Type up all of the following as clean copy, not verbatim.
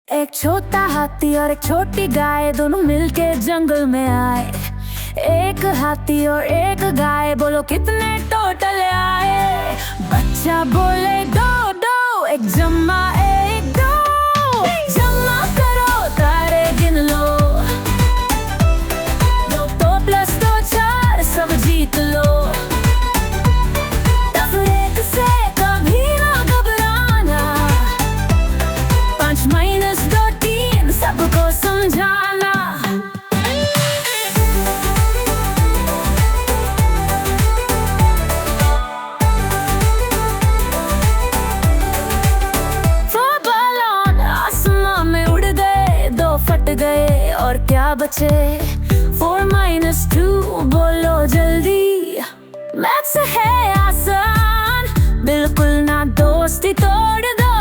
एक छोटा हाथी और एक छोटी गाय दोनों मिलके जंगल में आए। एक हाथी और एक गाय, बोलो कितने टोटल आए। बच्चा बोले दो दो, एक जम्मा एक दो। जमा करो तारे गिन लो, दो प्लस दो चार, सब जीत लो। तफरीक से कभी ना घबराना, 5 माइनस 2 3 सबको समझाना। गए और क्या बचे, 4 माइनस 2 बोलो जल्दी। मैथ्स है आसान, बिल्कुल ना दोस्ती तोड़ दो।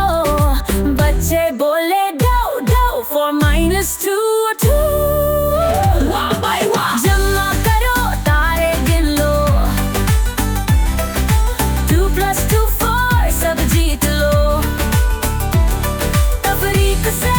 बच्चे बोले दो दो, 4 माइनस 2 2। जमा करो तारे गिन लो, 2 प्लस 2 4, सब जीत लो। तफरीक से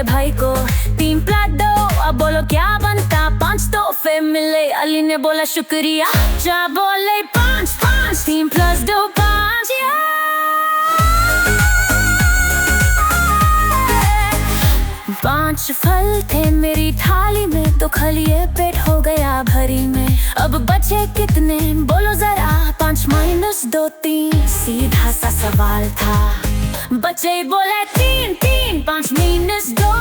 भाई को 3 प्लस 2, अब बोलो क्या बनता, 5 तोहफे मिले। अली ने बोला शुक्रिया, जा बोले 5 5, 3 प्लस 2 5। 5 फल थे मेरी थाली में, तो खलिए पेट हो गया भरी में। अब बचे कितने बोलो जरा, 5 माइनस 2 3, सीधा सा सवाल था। बच्चे बोले 3 3, 5 माइनस 2